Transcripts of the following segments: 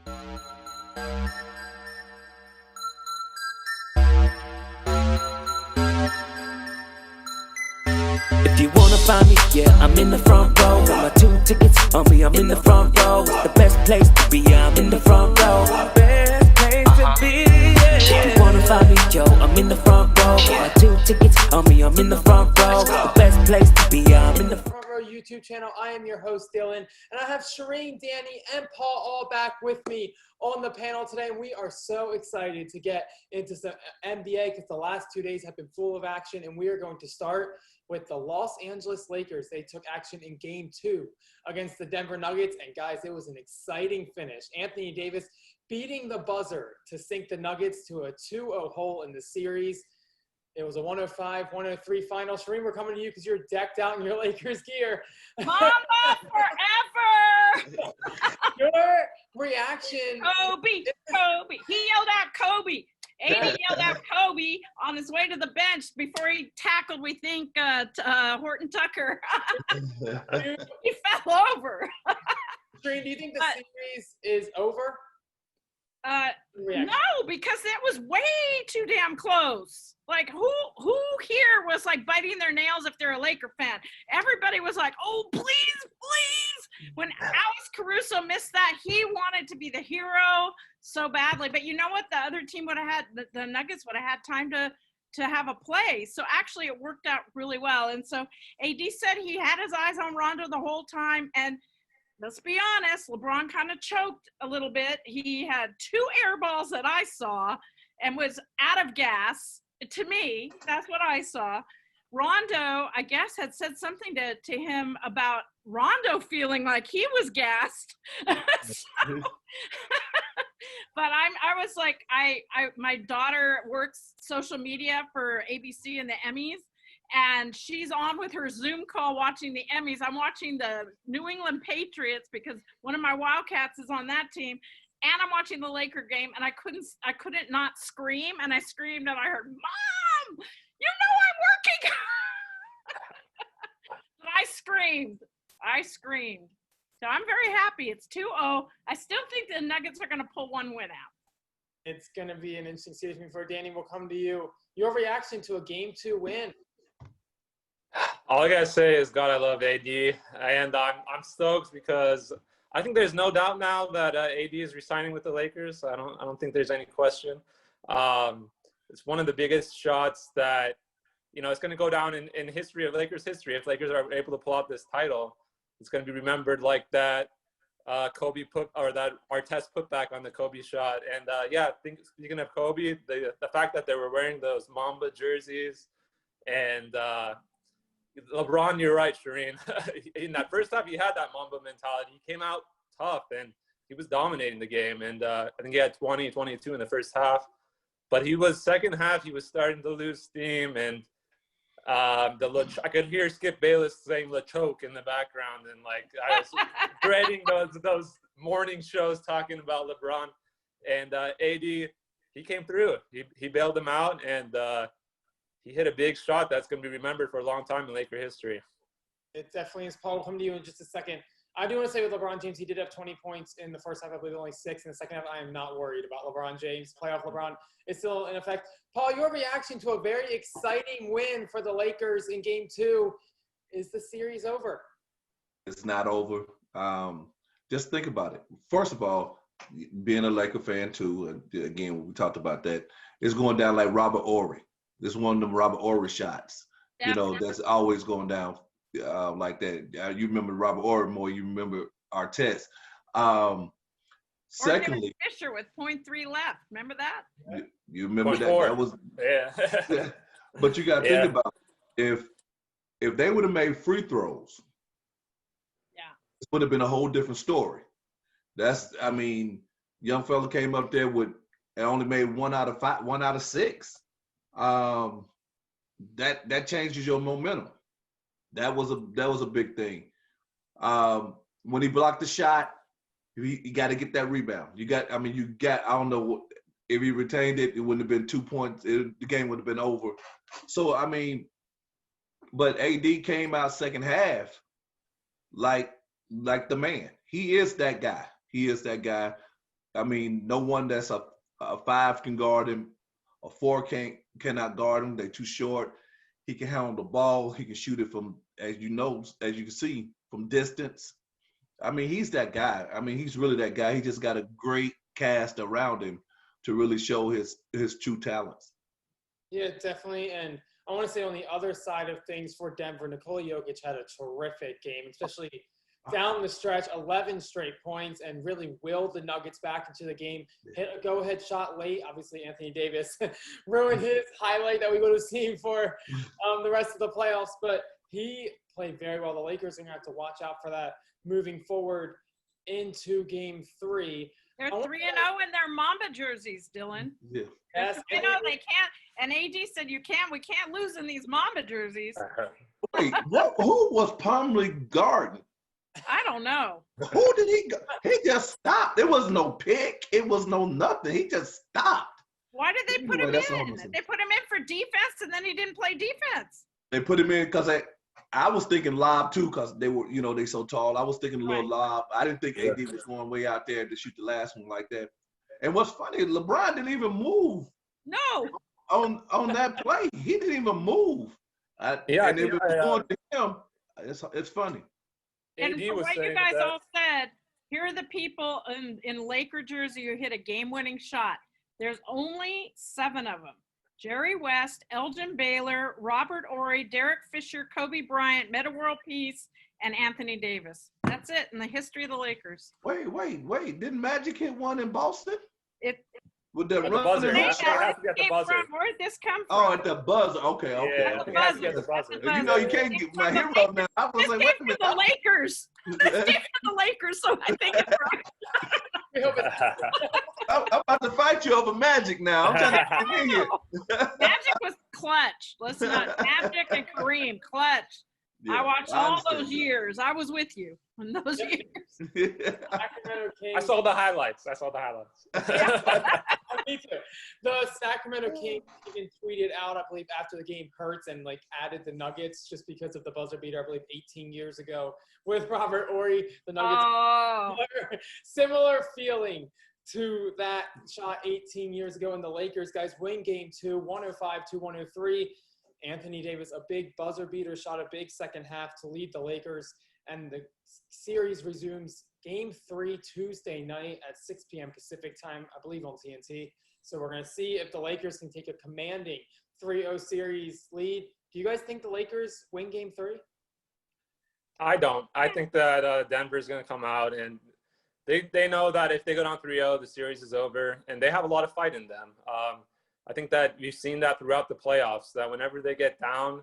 If you wanna find me, yeah, I'm in the front row. With my 2 tickets on me, I'm in the front row. It's the best place to be, I'm in the front row. Best place to be, yeah. If you wanna find me, yo, I'm in the front row. With my 2 tickets on me, I'm in the front row. It's the best place to be, I'm in the front row. YouTube channel. I am your host, Dylan, and I have Shereen, Danny, and Paul all back with me on the panel today. And we are so excited to get into some NBA because the last 2 days have been full of action, and we are going to start with the Los Angeles Lakers. They took action in Game 2 against the Denver Nuggets, and guys, it was an exciting finish. Anthony Davis beating the buzzer to sink the Nuggets to a 2-0 hole in the series. It was a 105-103 final. Shereen, we're coming to you because you're decked out in your Lakers gear. Mama forever! Your reaction. Kobe. He yelled out Kobe. AD yelled out Kobe on his way to the bench before he tackled, we think, Horton Tucker. He fell over. Shereen, do you think the series is over? No, because it was way too damn close. Like, who here was like biting their nails if they're a Laker fan? Everybody was like, oh, please. When Alex Caruso missed that, he wanted to be the hero so badly. But you know what? The other team would have had, the Nuggets would have had time to have a play. So actually it worked out really well. And so AD said he had his eyes on Rondo the whole time. And let's be honest, LeBron kind of choked a little bit. He had 2 air balls that I saw and was out of gas. To me, that's what I saw. Rondo, I guess, had said something to him about Rondo feeling like he was gassed. But I was like, my daughter works social media for ABC and the Emmys, and she's on with her Zoom call watching the Emmys. I'm watching the New England Patriots because one of my Wildcats is on that team, and I'm watching the Laker game, and I couldn't not scream, and I screamed, and I heard, Mom, you know I'm working. But I screamed. So I'm very happy. It's 2-0. I still think the Nuggets are going to pull one win out. It's going to be an interesting series. Before Danny, will come to you. Your reaction to a Game 2 win? All I gotta say is, God, I love AD, and I'm stoked because I think there's no doubt now that AD is resigning with the Lakers. I don't think there's any question. It's one of the biggest shots that, it's going to go down in history of Lakers history. If Lakers are able to pull out this title, it's going to be remembered like that Kobe that Artest put back on the Kobe shot. And speaking of Kobe, the fact that they were wearing those Mamba jerseys, and LeBron, you're right, Shereen. In that first half, he had that Mamba mentality. He came out tough, and he was dominating the game. And I think he had 20, 22 in the first half. But second half, he was starting to lose steam. And I could hear Skip Bayless saying LeChoke in the background. And, I was dreading those morning shows talking about LeBron. And AD, he came through. He bailed him out, and he hit a big shot that's going to be remembered for a long time in Laker history. It definitely is. Paul, we'll come to you in just a second. I do want to say with LeBron James, he did have 20 points in the first half. I believe only 6 in the second half. I am not worried about LeBron James. Playoff LeBron is still in effect. Paul, your reaction to a very exciting win for the Lakers in Game 2. Is the series over? It's not over. Just think about it. First of all, being a Laker fan too, again, we talked about that, it's going down like Robert Horry. This is one of them Robert Horry shots, that's always going down like that. You remember Robert Horry more, you remember Artest. Secondly, Fisher with 0.3 left. Remember that? You remember that? 0.4. That was, yeah. But you got to think about it. If they would have made free throws, it would have been a whole different story. Young fella came up there and only made 1 out of 6. That changes your momentum. That was a big thing. When he blocked the shot, you got to get that rebound. I don't know if he retained it, it wouldn't have been 2 points. The game would have been over. So but AD came out second half like the man. He is that guy. I mean, no one that's a 5 can guard him. A 4 cannot guard him. They're too short. He can handle the ball. He can shoot it from, as you can see, from distance. I mean, he's that guy. I mean, he's really that guy. He just got a great cast around him to really show his true talents. Yeah, definitely. And I want to say on the other side of things for Denver, Nikola Jokic had a terrific game, especially down the stretch, 11 straight points, and really willed the Nuggets back into the game. Hit a go-ahead shot late. Obviously, Anthony Davis ruined his highlight that we would have seen for the rest of the playoffs. But he played very well. The Lakers are going to have to watch out for that moving forward into Game 3. They're 3-0 in their Mamba jerseys, Dylan. Yeah. Yes, You know they can't. And AD said we can't lose in these Mamba jerseys. Wait, who was Plumlee guarding? I don't know. Who did he go? He just stopped. There was no pick. It was no nothing. He just stopped. Why did they put Anyway, him that's in? all I'm saying. They put him in for defense, and then he didn't play defense. They put him in because I was thinking lob too, because they were, they so tall. I was thinking a little lob. I didn't think AD was going way out there to shoot the last one like that. And what's funny, LeBron didn't even move No. on that play. He didn't even move. And if it was going to him, it's funny. And AD for was what you saying guys that- all said, here are the people in Laker jersey who hit a game-winning shot. There's only 7 of them. Jerry West, Elgin Baylor, Robert Horry, Derek Fisher, Kobe Bryant, Metta World Peace, and Anthony Davis. That's it in the history of the Lakers. Wait. Didn't Magic hit one in Boston? With the At the run buzzer. and They roll have shot? to get the buzzer. Where'd this come from? Oh, at the buzzer. Okay. Yeah, I think I have to get the buzzer. You can't get my hero now. I was This like, came wait a from minute. the Lakers. This came from the Lakers, so I think it's right. I'm about to fight you over Magic now. I'm trying to get in here. Magic was clutch. Listen, Magic and Kareem, clutch. Yeah, I watched all understand those years. I was with you in those years. Sacramento Kings. I saw the highlights. Me too. The Sacramento Kings even tweeted out, I believe, after the game hurts and added the Nuggets just because of the buzzer beater, I believe, 18 years ago with Robert Horry. The Nuggets. Oh, Similar feeling to that shot 18 years ago in the Lakers. Guys win Game 2, 105-103. Anthony Davis, a big buzzer beater, shot a big second half to lead the Lakers. And the series resumes Game 3 Tuesday night at 6 p.m. Pacific time, I believe on TNT. So we're going to see if the Lakers can take a commanding 3-0 series lead. Do you guys think the Lakers win Game 3? I don't. I think that Denver's going to come out, and they know that if they go down 3-0, the series is over, and they have a lot of fight in them. I think that we've seen that throughout the playoffs, that whenever they get down,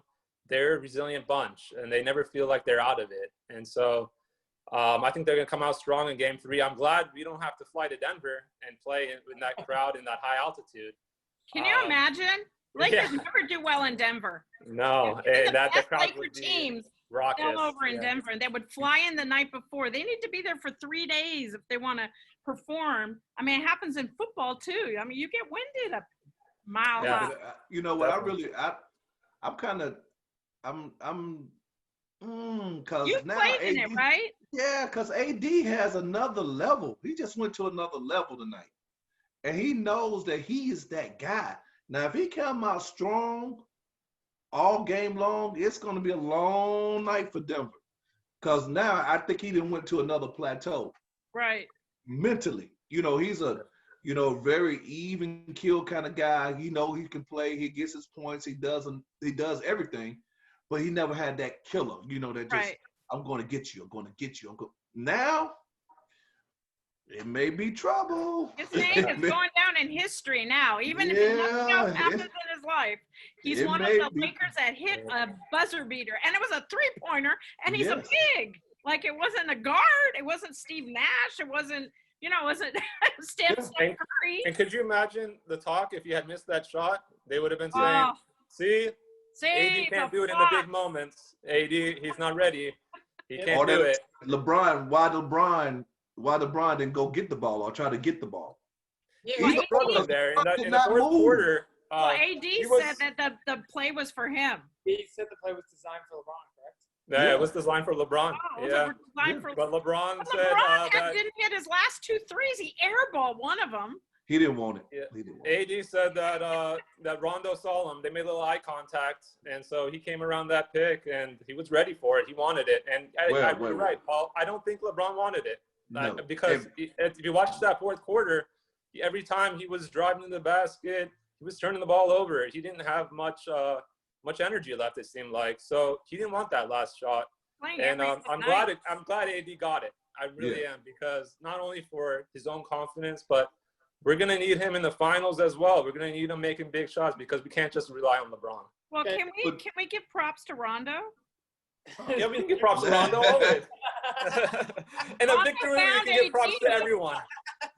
they're a resilient bunch, and they never feel like they're out of it. And so I think they're going to come out strong in Game 3. I'm glad we don't have to fly to Denver and play in that crowd in that high altitude. can you imagine? Lakers never do well in Denver. No, The and that the best crowd Laker would be teams raucous. all over in Yeah. Denver, and they would fly in the night before. They need to be there for 3 days if they want to perform. I mean, it happens in football too. I mean, you get winded a mile Yeah. high. You know what? Because You now played in AD, it, right? yeah, because AD has another level. He just went to another level tonight, and he knows that he is that guy. Now, if he come out strong all game long, it's going to be a long night for Denver. Because now I think he done went to another plateau Right. mentally. He's a very even kill kind of guy. He can play. He gets his points. He does everything, but he never had that killer. That just Right. I'm going to get you. I'm going to get you. Now it may be trouble. His name is going down in history now. Even if nothing else happens in his life, he's it one of may the be. Lakers that hit a buzzer beater, and it was a 3-pointer. And he's a Yes. big. It wasn't a guard. It wasn't Steve Nash. It wasn't. It wasn't Steph Curry. And could you imagine the talk if you had missed that shot? They would have been saying, Oh, see, see, AD can't do it in the big moments. AD, he's not ready. He can't do it. LeBron, why LeBron didn't go get the ball or try to get the ball? Yeah, He was AD struggling there in did the not fourth move. quarter. Well, AD he was- said that the play was for him. he said the play was designed for LeBron, correct? Yeah, it was designed for LeBron. Oh, was Yeah. it designed for But LeBron But said LeBron that didn't hit his last 2 threes. He airballed one of them. He didn't want it. Yeah. He didn't want it. AD said that Rondo saw him. They made a little eye contact, and so he came around that pick, and he was ready for it. He wanted it, and you're right, Paul. I don't think LeBron wanted it because if you watch that fourth quarter, every time he was driving to the basket, he was turning the ball over. He didn't have much energy left, it seemed like. So he didn't want that last shot. And I'm glad AD got it. I really am, because not only for his own confidence, but we're going to need him in the finals as well. We're going to need him making big shots because we can't just rely on LeBron. Well, can we give props to Rondo? Yeah, we can give props to Rondo always. And a victory, we can give props to everyone.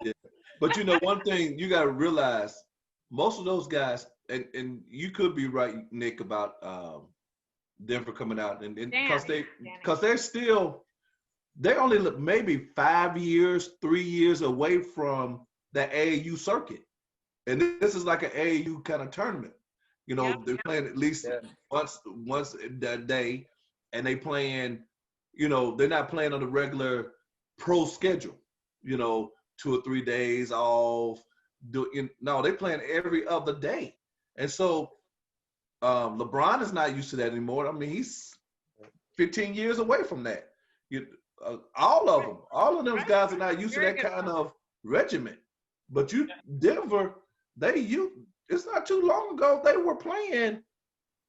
Yeah. But you know, one thing you got to realize, most of those guys, and you could be right, Nick, about Denver coming out, and because they're only maybe 5 years, 3 years away from the AAU circuit, and this is like an AAU kind of tournament. You know, they're playing at least once a day, and they playing. You know, they're not playing on the regular pro schedule. You know, 2 or 3 days off. No, they're playing every other day, and so LeBron is not used to that anymore. I mean, he's 15 years away from that. All of those guys are not used to that kind of regiment. But Denver, it's not too long ago they were playing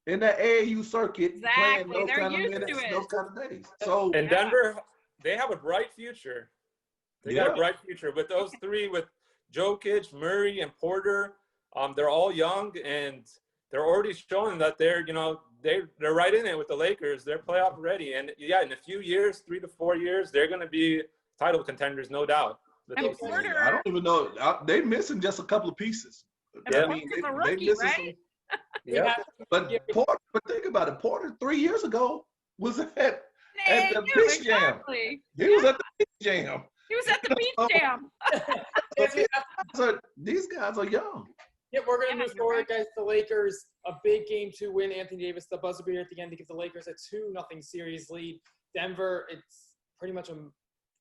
in that AAU circuit, playing those kind of minutes, those kind of days. So and Denver, they have a bright future. They got a bright future with those three, with Jokic, Murray, and Porter. They're all young, and they're already showing that they're right in it with the Lakers. They're playoff ready, and in a few years, 3 to 4 years, they're going to be title contenders, no doubt. I don't even know. They're missing just a couple of pieces. I mean, they missing right? But think about it. Porter 3 years ago was at the Beach Jam. He was at the Beach Jam. He was at the Beach Jam. These guys are young. Yeah, we're going to move forward, guys. The Lakers, a big Game 2 win. Anthony Davis, the buzzer beater at the end to give the Lakers a 2-0 series lead. Denver, it's pretty much a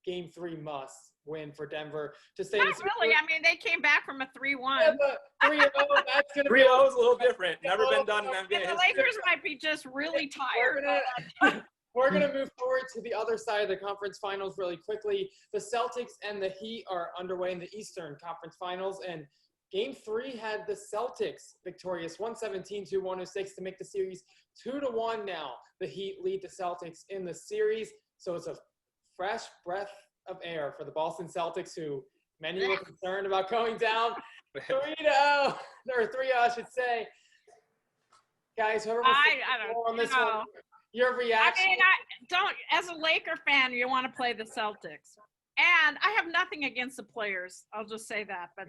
Game 3 must win for Denver to stay. Not really. I mean, they came back from a 3-1. Yeah, but 3-0, that's going to be 3-0 is a little different. Never been done in NBA history. The Lakers might be just really tired. We're going to move forward to the other side of the conference finals really quickly. The Celtics and the Heat are underway in the Eastern Conference Finals, and Game 3 had the Celtics victorious 117-106 to make the series 2-1 now. The Heat lead the Celtics in the series, so it's a fresh breath of air for the Boston Celtics, who many were concerned about going down 3-0, or 3-0, I should say. Guys, whoever wants to go on this one, your reaction. I mean, as a Laker fan, you want to play the Celtics. And I have nothing against the players. I'll just say that. But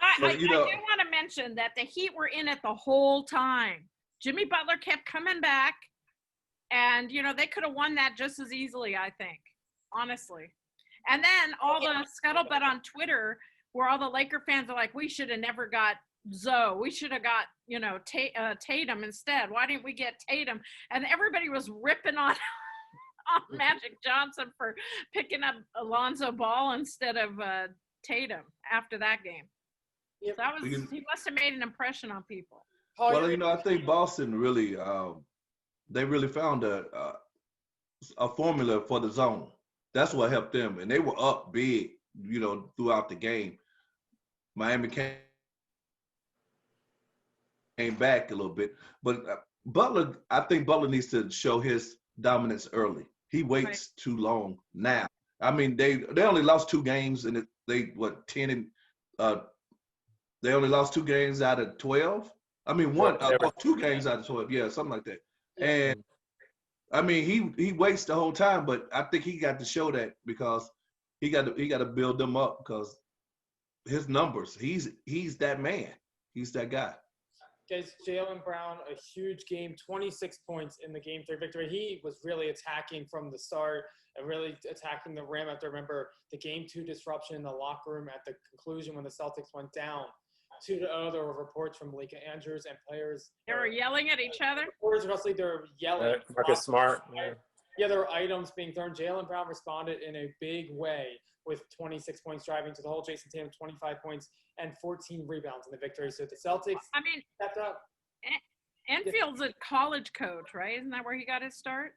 I do want to mention that the Heat were in it the whole time. Jimmy Butler kept coming back. And, they could have won that just as easily, I think, honestly. And then all the scuttlebutt on Twitter where all the Laker fans are like, we should have never got Zoe. We should have got, Tatum instead. Why didn't we get Tatum? And everybody was ripping on Magic Johnson for picking up Alonzo Ball instead of Tatum after that game. Yep. So he must have made an impression on people. Well, I think Boston really they really found a formula for the zone. That's what helped them, and they were up big, throughout the game. Miami came back a little bit, but Butler, I think Butler needs to show his dominance early. He waits too long now. I mean, they only lost 2 games, and they only lost 2 games out of 12. I mean, 2 games out of 12, something like that. And I mean, he waits the whole time, but I think he got to show that because he got to build them up, because his numbers, he's that man, he's that guy. Guys, Jaylen Brown, a huge game, 26 points in the Game 3 victory. He was really attacking from the start and really attacking the rim. I have to remember the Game 2 disruption in the locker room at the conclusion when the Celtics went down 2-0. There were reports from Malika Andrews and players. They were yelling at each other. Reporters across the league, they were yelling. Marcus Smart. Yeah, there were items being thrown. Jaylen Brown responded in a big way with 26 points driving to the hole. Jason Tatum, 25 points and 14 rebounds in the victory. So the Celtics stepped up. Enfield's a college coach, right? Isn't that where he got his start?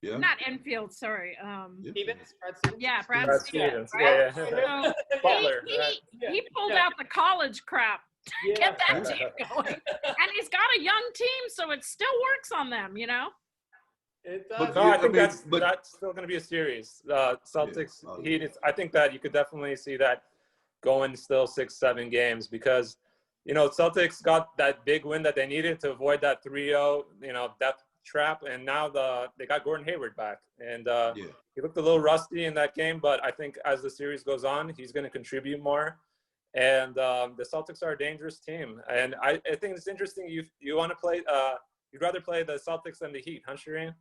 Yeah. Not Enfield, sorry. Stevens, Brad Stevens? Yeah, Brad Stevens. Right? Yeah. So Butler, he pulled out the college crap to get that team going. And he's got a young team, so it still works on them, you know? It does. But No, I think that's but- still going to be a series. Celtics, Heat. I think that you could definitely see that going still 6-7 games because, you know, Celtics got that big win that they needed to avoid that 3-0, you know, death trap, and now they got Gordon Hayward back, and he looked a little rusty in that game, but I think as the series goes on, he's going to contribute more. And the Celtics are a dangerous team, and I think it's interesting. You want to play? You'd rather play the Celtics than the Heat, huh, Shireen?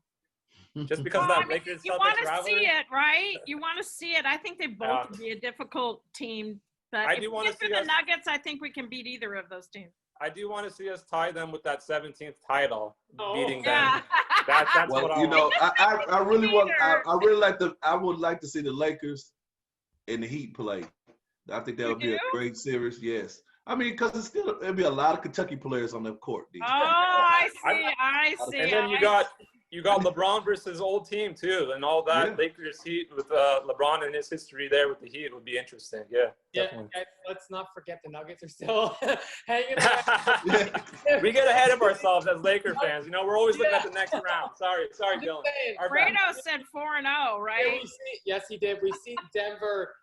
Just because of that Lakers you Celtics want to rivalry. see it, right? You want to see it. I think they both would be a diffiult team. But I if do we want to get see the us. Nuggets, I think we can beat either of those teams. I do want to see us tie them with that 17th title, beating Yeah. them. That's Well, what I you want. know, I really want. I would like to see the Lakers and the Heat play. I think that would be a great series. Yes, I mean, because there'll be a lot of Kentucky players on the court. Oh, I see. And then you got LeBron versus old team too, and all that. Yeah. Lakers Heat with LeBron and his history there with the Heat would be interesting. Yeah, definitely. Guys, let's not forget the Nuggets are still hanging around. We get ahead of ourselves as Laker fans. You know, we're always looking at the next round. Sorry, Dylan. Our bad. Fredo said 4-0, right? Yes, he did. We see Denver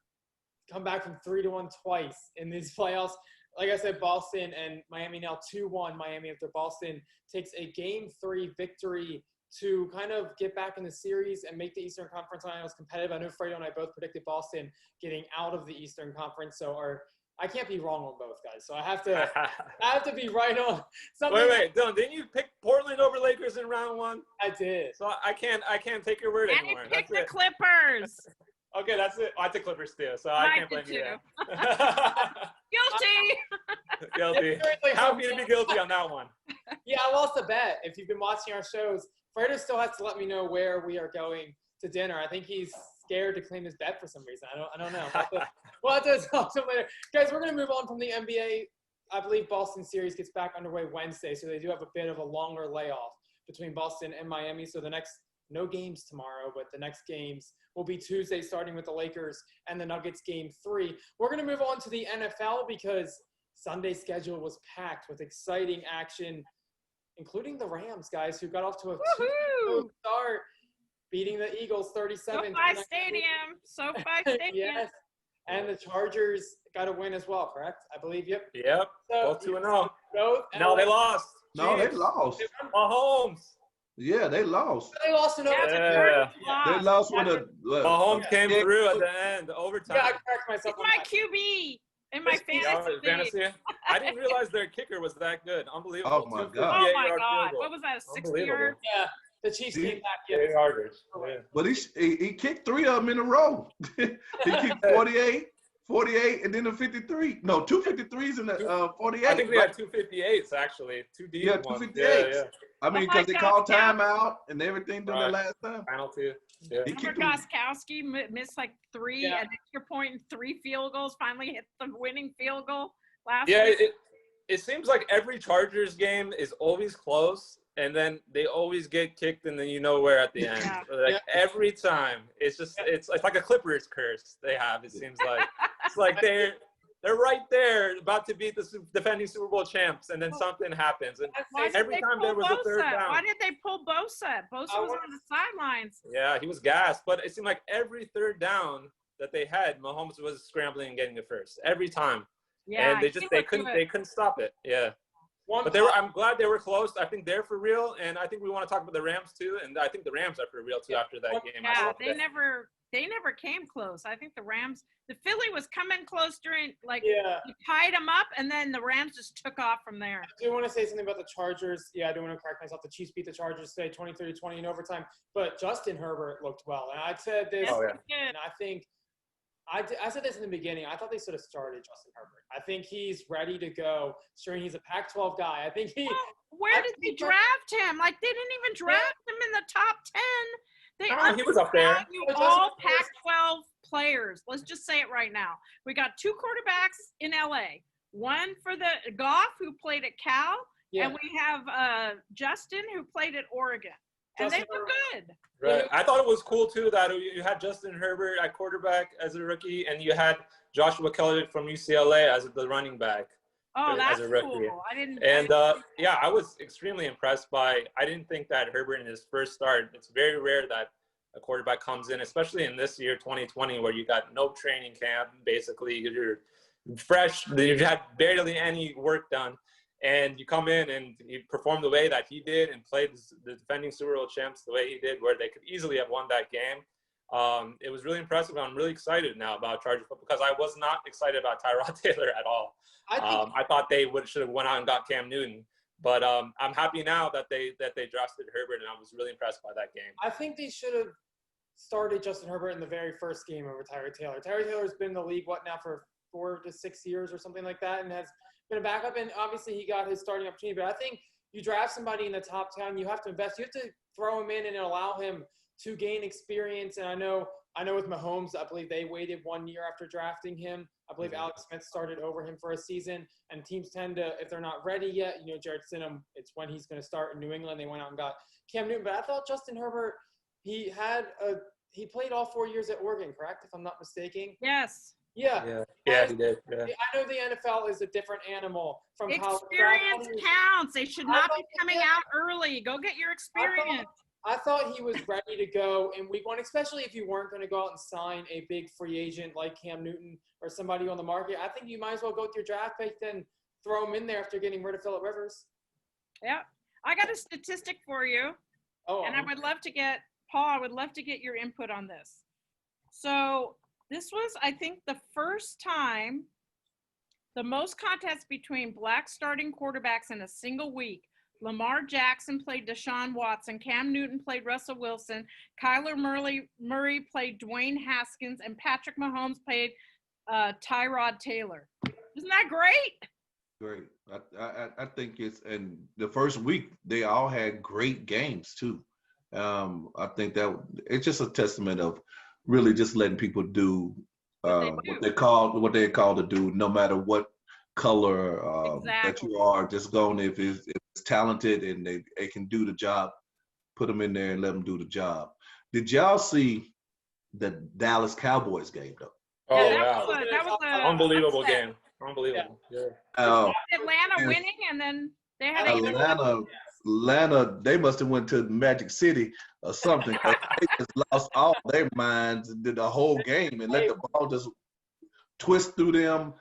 come back from 3-1 twice in these playoffs. Like I said, Boston and Miami now 2-1. Miami after Boston takes a Game 3 victory to kind of get back in the series and make the Eastern Conference Finals competitive. I know Fredo and I both predicted Boston getting out of the Eastern Conference, so I can't be wrong on both guys. So I have to be right on something. Wait, Dylan, didn't you pick Portland over Lakers in round 1? I did. So I can't take your word And anymore. he picked the That's it. Clippers. Okay, that's it. I took Clippers too, so I can't blame did you. too. there. Guilty. Guilty. Happy to be guilty on that one. Yeah, I lost a bet. If you've been watching our shows, Fredo still has to let me know where we are going to dinner. I think he's scared to claim his bet for some reason. I don't know. We'll have to talk to him later. Guys, we're going to move on from the NBA. I believe Boston series gets back underway Wednesday, so they do have a bit of a longer layoff between Boston and Miami. So no games tomorrow, but the next games will be Tuesday, starting with the Lakers and the Nuggets Game 3. We're going to move on to the NFL because Sunday's schedule was packed with exciting action, including the Rams, guys, who got off to a 2-0 start, beating the Eagles 37. SoFi Stadium. Yes. And the Chargers got a win as well, correct? I believe, yep. Yep, So, both 2-0. Both. No, they lost. No, they lost. Mahomes. Yeah, they lost. They lost in overtime. They lost with a. Mahomes came through at the end, overtime. Yeah, I correct myself. It's my QB in my fantasy league. I didn't realize their kicker was that good. Unbelievable. Oh, my God. Oh, my God. What was that, a 60-yard? Yeah, the Chiefs came back. Yeah. But he kicked 3 of them in a row. He kicked 48, and then the 53. No, 2 53s and the 48. I think we had 2 58s, actually. 2 deep ones. 2 58s. Yeah. I mean, because they called timeout and everything during the last time. Penalty. Yeah. Remember Gostkowski missed like 3 an extra point and 3 field goals, finally hit the winning field goal last week. It seems like every Chargers game is always close, and then they always get kicked, and then you know where at the end. Every time. It's just it's like a Clippers curse they have, it seems like. It's like they're right there about to beat the defending Super Bowl champs, and then something happens. And every time there was a third down. Why did they pull Bosa? Bosa was on the sidelines. Yeah, he was gassed. But it seemed like every third down that they had, Mahomes was scrambling and getting it first. Every time. Yeah, and they couldn't stop it. Yeah. But I'm glad they were close. I think they're for real, and I think we want to talk about the Rams too. And I think the Rams are for real too after that game. Yeah, they never came close. I think the Philly was coming close during you tied them up, and then the Rams just took off from there. I do want to say something about the Chargers. Yeah, I do want to correct myself. The Chiefs beat the Chargers today, 23-20 in overtime. But Justin Herbert looked well, and I said this, and I think I said this in the beginning. I thought they should have started Justin Herbert. I think he's ready to go. Sure, he's a Pac-12 guy. I think he. Where did they draft him? Like, they didn't even draft him in the top 10. They he was up there. undervalue all Pac-12 players. Let's just say it right now. We got 2 quarterbacks in LA. One for the Goff, who played at Cal, and we have Justin, who played at Oregon. And they were good. Right. I thought it was cool too that you had Justin Herbert at quarterback as a rookie, and you had Joshua Kelly from UCLA as the running back. Oh, that's as a rookie. cool. I didn't. And yeah, I was extremely impressed by. I didn't think that Herbert in his first start. It's very rare that a quarterback comes in, especially in this year, 2020, where you got no training camp. Basically, you're fresh. You've had barely any work done. And you come in and you perform the way that he did and played the defending Super Bowl champs the way he did, where they could easily have won that game. It was really impressive. I'm really excited now about Charger football because I was not excited about Tyrod Taylor at all. I thought they should have went out and got Cam Newton. But I'm happy now that they drafted Herbert, and I was really impressed by that game. I think they should have started Justin Herbert in the very first game over Tyrod Taylor. Tyrod Taylor's been in the league, for 4 to 6 years or something like that, and has been a backup, and obviously he got his starting opportunity. But I think you draft somebody in the top 10, you have to invest. You have to throw him in and allow him to gain experience. And I know with Mahomes, I believe they waited 1 year after drafting him. I believe Alex Smith started over him for a season. And teams tend to, if they're not ready yet, Jared Stidham, it's when he's going to start in New England. They went out and got Cam Newton. But I thought Justin Herbert, he played all 4 years at Oregon, correct? If I'm not mistaken. Yes. Yeah, he did. Yeah. I know the NFL is a different animal from college. Experience counts. They should not be coming out early. Go get your experience. I thought he was ready to go in week 1, especially if you weren't going to go out and sign a big free agent like Cam Newton or somebody on the market. I think you might as well go with your draft pick and throw him in there after getting rid of Phillip Rivers. Yeah. I got a statistic for you. And I would love to get, Paul, I would love to get your input on this. So this was, I think, the first time the most contests between black starting quarterbacks in a single week. Lamar Jackson played Deshaun Watson. Cam Newton played Russell Wilson. Kyler Murray played Dwayne Haskins. And Patrick Mahomes played Tyrod Taylor. Isn't that great? Great. I think it's, and the first week, they all had great games, too. I think that it's just a testament of really just letting people do what they're called to do, no matter what color that you are. Just going, if it's talented and they can do the job, put them in there and let them do the job. Did y'all see the Dallas Cowboys game though? Oh yeah, wow, that was an unbelievable game. Unbelievable. Yeah. Atlanta winning, and then they had Atlanta, they must have went to Magic City or something. They just lost all their minds and did the whole game and let the ball just twist through them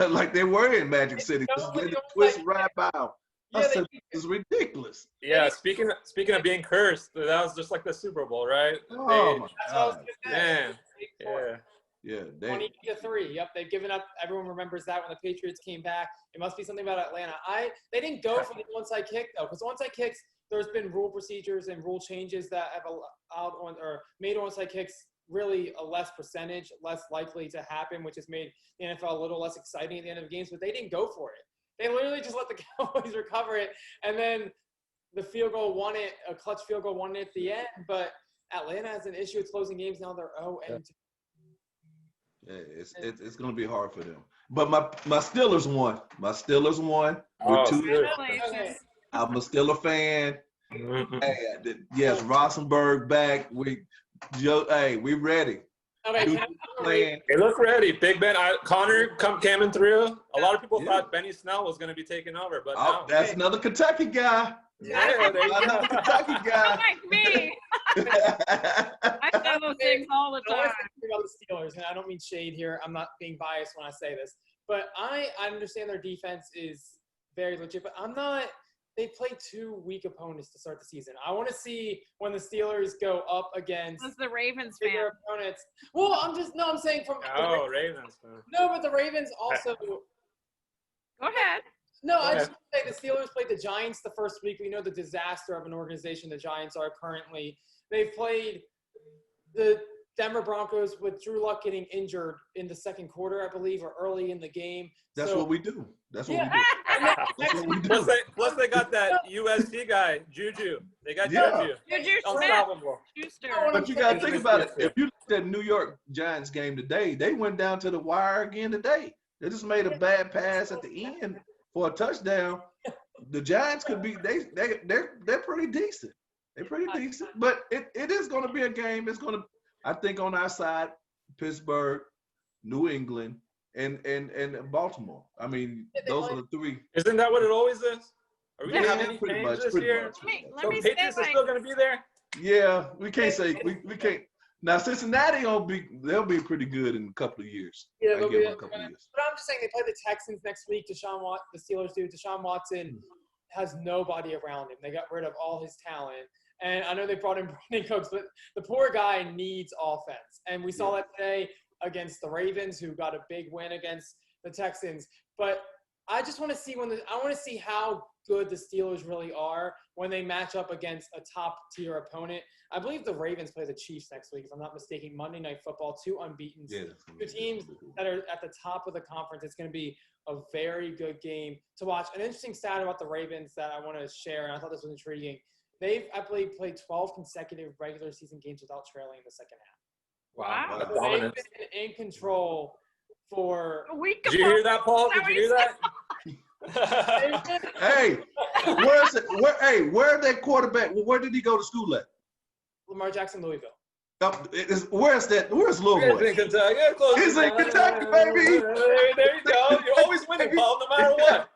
like they were in Magic City. Just let it twist right by them. I said, it's ridiculous. Yeah, speaking of being cursed, that was just like the Super Bowl, right? Oh my God. Man. Yeah. Yeah, 20-3. Yep, they've given up. Everyone remembers that when the Patriots came back. It must be something about Atlanta. They didn't go for the onside kick though, because onside kicks, there's been rule procedures and rule changes that have allowed or made onside kicks really a less percentage, less likely to happen, which has made the NFL a little less exciting at the end of the games. But they didn't go for it. They literally just let the Cowboys recover it, and then the field goal won it. A clutch field goal won it at the end. But Atlanta has an issue with closing games now. They're 0-2. Yeah, it's going to be hard for them. But my Steelers won. My Steelers won. Congratulations. I'm a Steeler fan. Yes, Rosenberg back. We ready. Okay, they look ready. Big Ben, Connor coming through. A lot of people thought Benny Snell was going to be taking over, but no. That's another Kentucky guy. Yeah, another Kentucky guy. Like me. I say those things all the time. About the Steelers, and I don't mean shade here. I'm not being biased when I say this, but I understand their defense is very legit, but I'm not. They play 2 weak opponents to start the season. I want to see when the Steelers go up against the Ravens bigger opponents. Well, I'm saying from Ravens. No, but the Ravens also. Go ahead. No, I just want to say the Steelers played the Giants the first week. We know the disaster of an organization the Giants are currently. They've played the Denver Broncos with Drew Luck getting injured in the second quarter, I believe, or early in the game. That's So, what we do. That's what Yeah. we do. That's what we do. Plus they got that USC guy, Juju. They got Yeah. Juju. Juju Smith. Unstoppable. Schuster. But you got to think about it. If you looked at New York Giants game today, they went down to the wire again today. They just made a bad pass at the end for a touchdown. The Giants could be they're pretty decent. They're pretty decent. But it is going to be a game. It's going to, I think, on our side, Pittsburgh, New England, and Baltimore. I mean, those are the three. Isn't that what it always is? Are we gonna have any pretty change much, this pretty year? much. Let So me say, Patriots are like, still gonna be there? Yeah, we can't say we can't. Now Cincinnati they'll be pretty good in a couple of years. Yeah, I they'll give be. them a couple of years. But I'm just saying they play the Texans next week. The Steelers do. Deshaun Watson has nobody around him. They got rid of all his talent. And I know they brought in Brandon Cooks, but the poor guy needs offense. And we saw that today against the Ravens, who got a big win against the Texans. But I just want to see I want to see how good the Steelers really are when they match up against a top-tier opponent. I believe the Ravens play the Chiefs next week, if I'm not mistaken. Monday Night Football, 2 unbeaten. Yeah, Two teams that are at the top of the conference. It's going to be a very good game to watch. An interesting stat about the Ravens that I want to share, and I thought this was intriguing. They've, I believe, played 12 consecutive regular season games without trailing in the second half. Wow. That's They've dominant. been in control for a week Did you hear that, Paul? Did you hear that? Hey, where's that quarterback? Where did he go to school at? Lamar Jackson, Louisville. Where's Louisville? He's in Kentucky. Yeah, close. He's in Kentucky, baby. There you go. You're always winning, Paul, no matter what.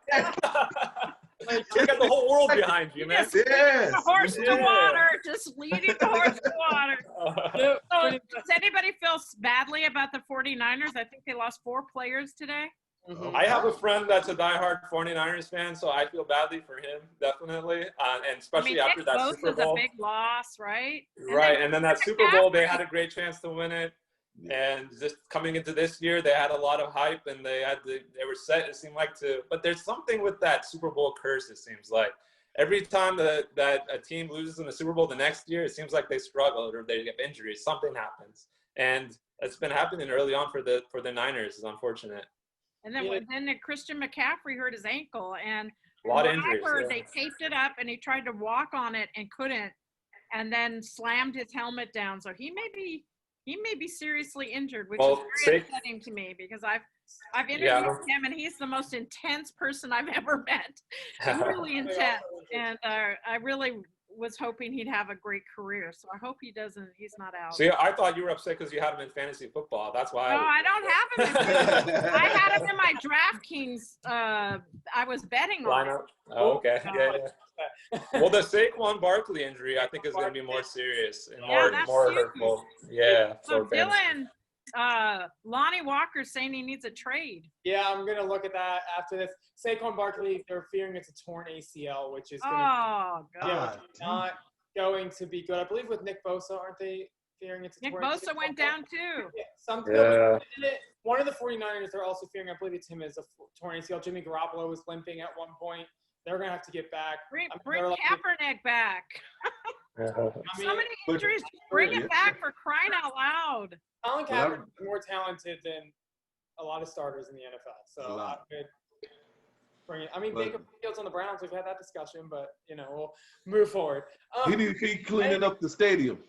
You got the whole world behind you, man. Yes. The horse to Yeah. water, just leading the horse to water. So does anybody feel badly about the 49ers? I think they lost 4 players today. I have a friend that's a diehard 49ers fan, so I feel badly for him, definitely. And especially after Nick that Bosa's Super Bowl. a big loss, right? Right, and then that Super Bowl, they had McCaffrey. a great chance to win it. And just coming into this year, they had a lot of hype, and they were set. It seemed like but there's something with that Super Bowl curse. It seems like every time that a team loses in the Super Bowl the next year, it seems like they struggle or they get injuries. Something happens, and it's been happening early on for the Niners. It's unfortunate. And then Christian McCaffrey hurt his ankle, and A lot of from what injuries. I heard, Yeah. they taped it up, and he tried to walk on it and couldn't, and then slammed his helmet down. So he may be seriously injured, which is very upsetting to me because I've interviewed him, and he's the most intense person I've ever met. Really intense, and I really was hoping he'd have a great career. So I hope he's not out. See, I thought you were upset because you had him in fantasy football. That's why. No, I don't have him. I had him in my DraftKings. I was betting on it. lineup. Oh, okay. Yeah. Well, the Saquon Barkley injury, I think, is going to be more serious and that's more huge. hurtful. Yeah. So for fantasy. Dylan, Lonnie Walker's saying he needs a trade. Yeah, I'm going to look at that after this. Saquon Barkley, they're fearing it's a torn ACL, which is Oh, God. not going to be good. I believe with Nick Bosa, aren't they fearing it's a Nick torn Bosa ACL? went down too. Yeah, some Yeah. One of the 49ers, they're also fearing, I believe it's him, is a torn ACL. Jimmy Garoppolo was limping at one point. They're going to have to get back. Bring they're like- Kaepernick back. I mean, So many injuries. Bring him back for crying out loud. Colin Kaepernick is more talented than a lot of starters in the NFL. So I could bring it. I mean, Baker Mayfield's on the Browns. We've had that discussion, but we'll move forward. He need to keep cleaning up the stadium.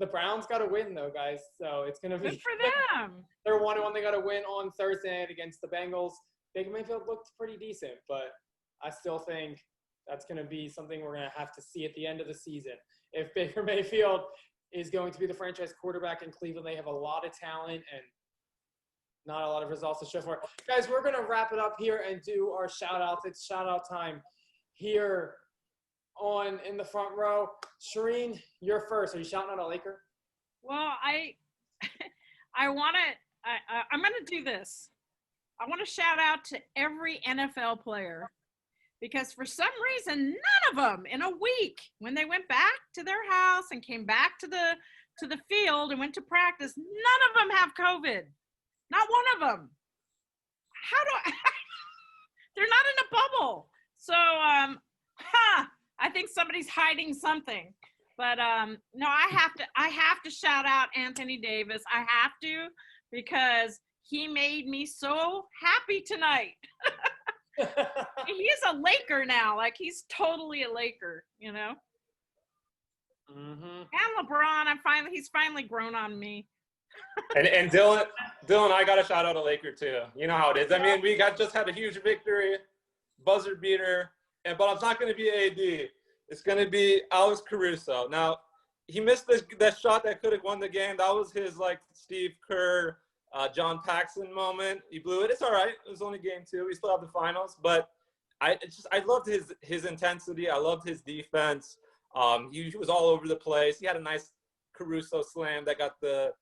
The Browns got to win, though, guys. So it's going to be Good for them. They're 1-1. They got to win on Thursday night against the Bengals. Baker Mayfield looked pretty decent, but I still think that's going to be something we're going to have to see at the end of the season. If Baker Mayfield is going to be the franchise quarterback in Cleveland, they have a lot of talent and not a lot of results to show for it. Guys, we're going to wrap it up here and do our shout-outs. It's shout-out time here in the front row. Shereen, you're first. Are you shouting out a Laker? Well, I'm going to do this. I want to shout out to every NFL player because for some reason, none of them in a week, when they went back to their house and came back to the field and went to practice, none of them have COVID. Not one of them. They're not in a bubble. So, I think somebody's hiding something. But no, I have to shout out Anthony Davis. I have to, because he made me so happy tonight. He's a Laker now. Like, he's totally a Laker, you know? Mm-hmm. And LeBron, he's finally grown on me. And Dylan, I got to shout out a Laker too. You know how it is. I mean, we just had a huge victory, buzzer beater, but it's not going to be AD. It's going to be Alex Caruso. Now, he missed that shot that could have won the game. That was his, like, Steve Kerr, John Paxson moment. He blew it. It's all right. It was only game 2. We still have the finals. But I loved his intensity. I loved his defense. He was all over the place. He had a nice Caruso slam that got the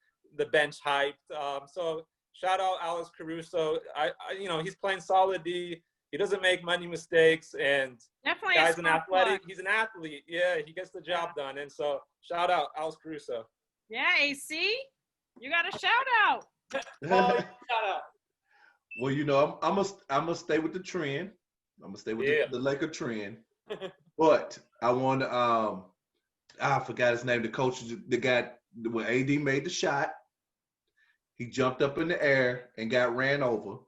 bench hyped. So shout out Alex Caruso. He's playing solid D. He doesn't make many mistakes, and definitely guy's an athletic. He's an athlete. Yeah, he gets the job done. And so shout out Alex Caruso. Yeah, AC, you got a shout out. Shout out. Well, you know, I'm gonna stay with the trend. I'm gonna stay with the Laker trend. But I want to I forgot his name. The coach, the guy when AD made the shot, he jumped up in the air and got ran over.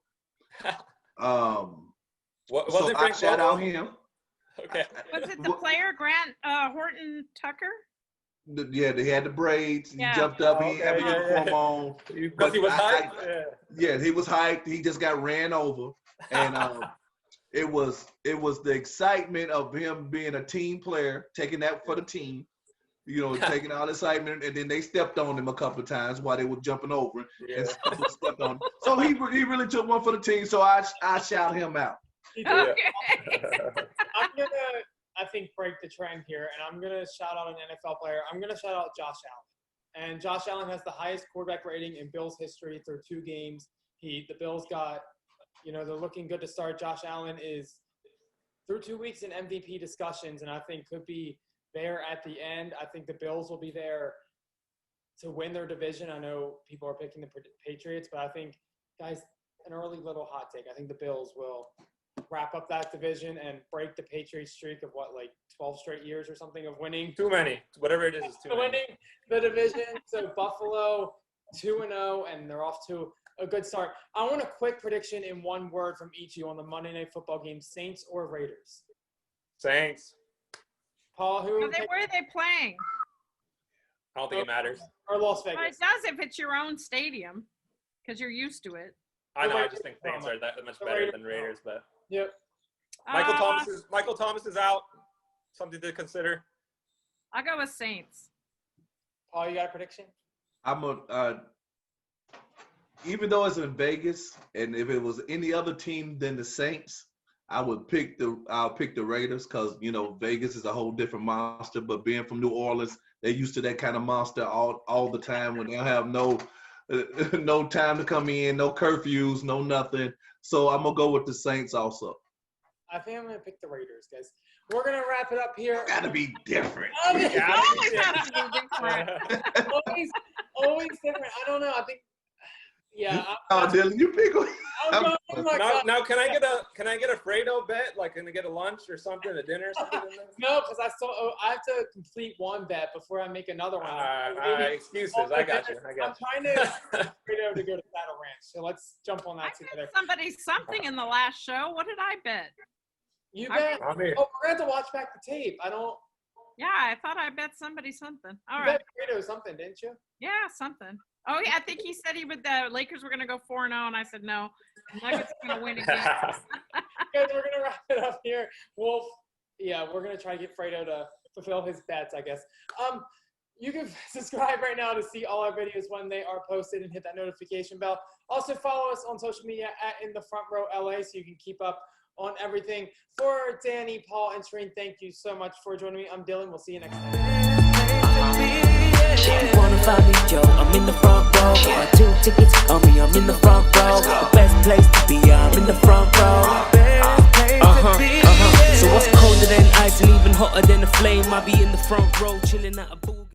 Wasn't I Frank shout out Vogel? him. Okay. Was it the player Grant Horton Tucker? Yeah, they had the braids. Yeah. He jumped up. He had a uniform on. Because he was hyped? Yeah, he was hyped. He just got ran over. And it was the excitement of him being a team player, taking that for the team, taking all the excitement. And then they stepped on him a couple of times while they were jumping over. Yeah. And someone stepped on him. So he really took one for the team. So I shout him out. Okay. I'm going to, I think, break the trend here, and I'm going to shout out an NFL player. I'm going to shout out Josh Allen. And Josh Allen has the highest quarterback rating in Bills history through 2 games. The Bills got, they're looking good to start. Josh Allen is through 2 weeks in MVP discussions, and I think could be there at the end. I think the Bills will be there to win their division. I know people are picking the Patriots, but I think, guys, an early little hot take. I think the Bills will wrap up that division and break the Patriots streak of 12 straight years or something of winning. Too many. Whatever it is too many. Winning the division. So Buffalo 2-0, and they're off to a good start. I want a quick prediction in one word from each of you on the Monday Night Football game: Saints or Raiders? Saints. Paul, who? Where are they playing? I don't think it matters. Or Las Well, Vegas? it does if it's your own stadium, because you're used to it. I know. I just think Saints are that much better than Raiders, but Yep. Michael Thomas is out. Something to consider. I'll go with Saints. Paul, you got a prediction? Even though it's in Vegas, and if it was any other team than the Saints, I'll pick the Raiders, because Vegas is a whole different monster. But being from New Orleans, they're used to that kind of monster all the time, when they have no time to come in, no curfews, no nothing. So I'm gonna go with the Saints also. I think I'm gonna pick the Raiders, guys. We're gonna wrap it up here. Gotta be different. Always has to be different. always different. I don't know. I think. Yeah. Dylan, you pick one. Now, can I get a Fredo bet? Like, can I get a lunch or something, a dinner or something? No, because I have to complete one bet before I make another one. Excuses. I got you. I'm trying to Fredo to go to Saddle Ranch, so let's jump on that I together. bet somebody something in the last show. What did I bet? You bet. I'm here. Oh, we're gonna have to watch back the tape. Yeah, I thought I bet somebody something. All You right. bet Fredo something, didn't you? Yeah, something. Oh, yeah, I think he said the Lakers were going to go 4-0, and I said no. Nuggets are going to win again. Guys, we're gonna wrap it up here. We're gonna try to get Fredo to fulfill his bets, I guess. You can subscribe right now to see all our videos when they are posted, and hit that notification bell. Also follow us on social media at In the Front Row LA, so you can keep up on everything. For Danny, Paul, and Shereen, thank you so much for joining me. I'm Dylan. We'll see you next time. If you wanna find me, yo, I'm in the front row. Got 2 tickets on me, I'm in the front row. The best place to be, I'm in the front row. So what's colder than ice and even hotter than a flame? I be in the front row, chilling at a